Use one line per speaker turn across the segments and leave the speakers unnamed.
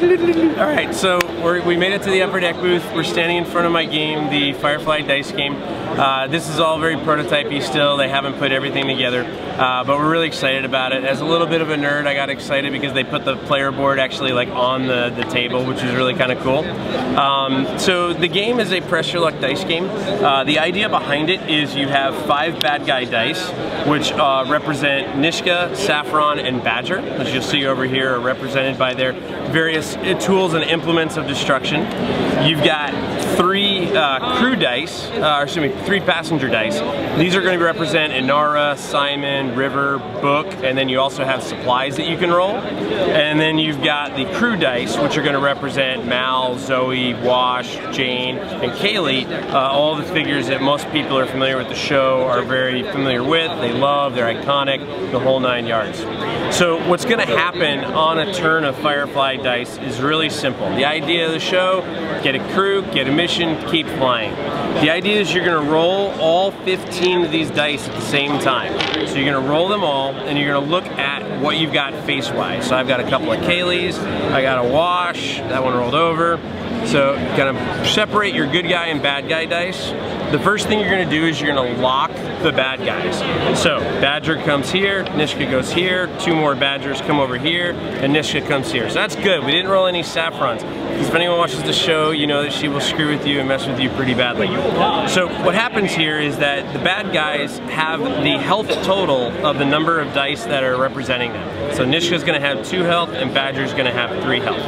Alright, so we made it to the upper deck booth. We're standing in front of my game, the Firefly Dice Game. This is all very prototypey still. They haven't put everything together, but we're really excited about it. As a little bit of a nerd, I got excited because they put the player board actually like on the table, which is really kind of cool. So the game is a press your luck dice game. The idea behind it is you have 5 bad guy dice, which represent Nishka, Saffron, and Badger. As you'll see over here, are represented by their various tools and implements of destruction. You've got 3 crew dice, excuse me, 3 passenger dice. These are going to represent Inara, Simon, River, Book, and then you also have supplies that you can roll. And then you've got the crew dice, which are going to represent Mal, Zoe, Wash, Jane, and Kaylee. All the figures that most people are familiar with the show are very familiar with, they love, they're iconic, the whole 9 yards. So what's going to happen on a turn of Firefly Dice is really simple. The idea of the show, get a crew, get a mission, keep flying. The idea is you're going to roll all 15 of these dice at the same time. So you're going to roll them all and you're going to look at what you've got face-wise. So I've got a couple of Kayleys, I got a Wash, that one rolled over. So you're going to separate your good guy and bad guy dice. The first thing you're going to do is you're going to lock the bad guys. So Badger comes here, Nishka goes here, 2 more Badgers come over here, and Nishka comes here. So that's good. We didn't roll any Saffrons. Because if anyone watches the show, you know that she will screw with you and mess with you pretty badly. So what happens here is that the bad guys have the health total of the number of dice that are representing them. So Nishka's going to have 2 health and Badger's going to have 3 health.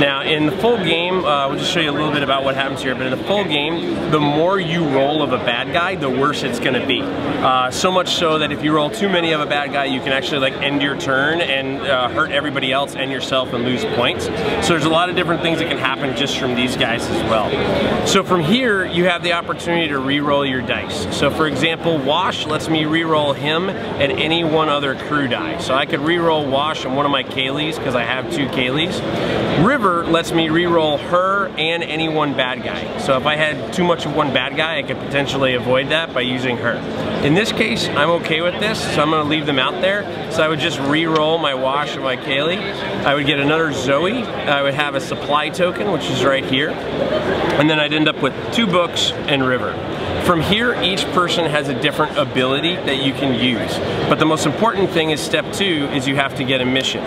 Now in the full game, we'll just show you a little bit about what happens here, but in the full game, the more you roll of a bad guy, the worse it's going to be. So much so that if you roll too many of a bad guy, you can actually like end your turn and hurt everybody else and yourself and lose points. So there's a lot of different things that can happen just from these guys as well. So from here, you have the opportunity to re-roll your dice. So for example, Wash lets me re-roll him and any one other crew die. So I could re-roll Wash on one of my Kayleys because I have 2 Kayleys. River lets me re-roll her and any one bad guy. So if I had too much of one bad guy, I could potentially avoid that by using her. In this case, I'm okay with this, so I'm going to leave them out there. So I would just re-roll my Wash and my Kaylee. I would get another Zoe. I would have a supply token, which is right here. And then I'd end up with 2 books and River. From here, each person has a different ability that you can use. But the most important thing is step 2 is you have to get a mission.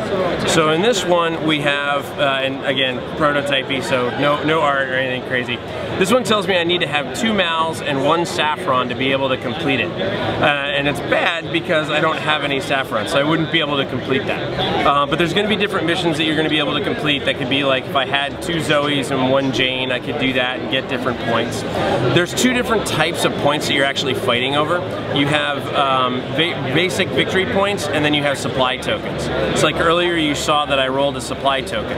So in this one, we have, and again, prototypey, so no art or anything crazy. This one tells me I need to have 2 Mals and 1 Saffron to be able to complete it. And it's bad because I don't have any Saffron, so I wouldn't be able to complete that. But there's going to be different missions that you're going to be able to complete that could be like if I had 2 Zoes and 1 Jane, I could do that and get different points. There's 2 different types of points that you're actually fighting over. You have basic victory points and then you have supply tokens. So like earlier you saw that I rolled a supply token.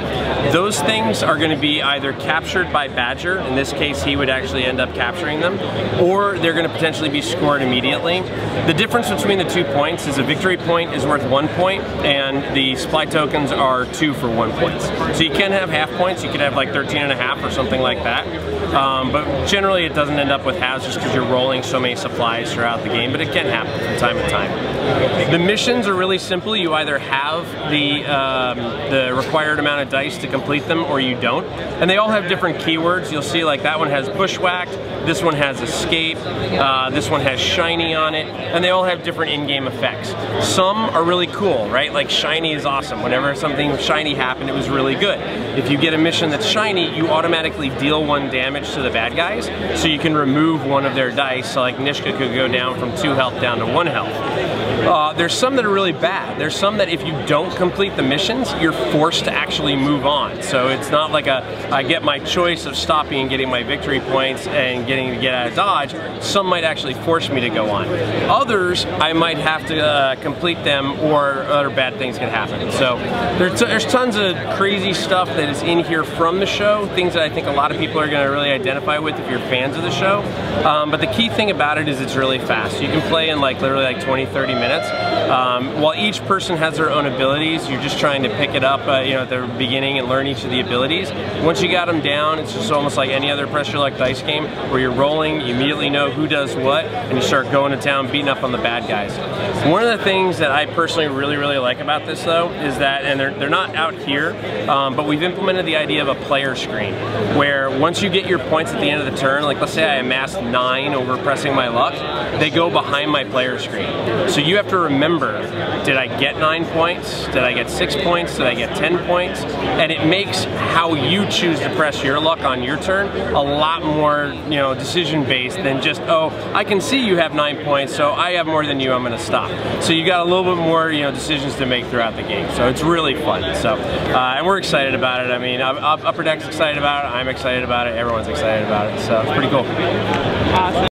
Those things are going to be either captured by Badger, in this case he would actually end up capturing them, or they're going to potentially be scored immediately. The difference between the 2 points is a victory point is worth 1 point and the supply tokens are 2 for 1 point. So you can have half points, you could have like 13.5 or something like that. But generally it doesn't end up with halves just because you're rolling so many supplies throughout the game, but it can happen from time to time. The missions are really simple. You either have the required amount of dice to complete them or you don't. And they all have different keywords. You'll see like that one has bushwhacked, this one has escape, this one has shiny on it, and they all have different in-game effects. Some are really cool, right? Like shiny is awesome. Whenever something shiny happened, it was really good. If you get a mission that's shiny, you automatically deal 1 damage to the bad guys, so you can remove one of their dice. So like Nishka could go down from 2 health down to 1 health. There's some that are really bad. There's some that if you don't complete the missions, you're forced to actually move on. So it's not like I get my choice of stopping and getting my victory points and getting to get out of dodge. Some might actually force me to go on. Others, I might have to complete them or other bad things can happen. So there's tons of crazy stuff that is in here from the show, things that I think a lot of people are going to really identify with if you're fans of the show. But the key thing about it is it's really fast. You can play in like literally like 20-30 minutes. minutes. While each person has their own abilities, you're just trying to pick it up at the beginning and learn each of the abilities. Once you got them down, it's just almost like any other pressure luck dice game where you're rolling, you immediately know who does what, and you start going to town beating up on the bad guys. One of the things that I personally really like about this though is that, and they're not out here, but we've implemented the idea of a player screen where once you get your points at the end of the turn, like let's say I amassed 9 over pressing my luck, they go behind my player screen. So you have to remember, did I get 9 points? Did I get 6 points? Did I get 10 points? And it makes how you choose to press your luck on your turn a lot more, decision based than just, oh, I can see you have 9 points, so I have more than you, I'm gonna stop. So you got a little bit more, decisions to make throughout the game. So it's really fun. So, and we're excited about it. I mean, Upper Deck's excited about it, I'm excited about it, everyone's excited about it. So it's pretty cool.
Awesome.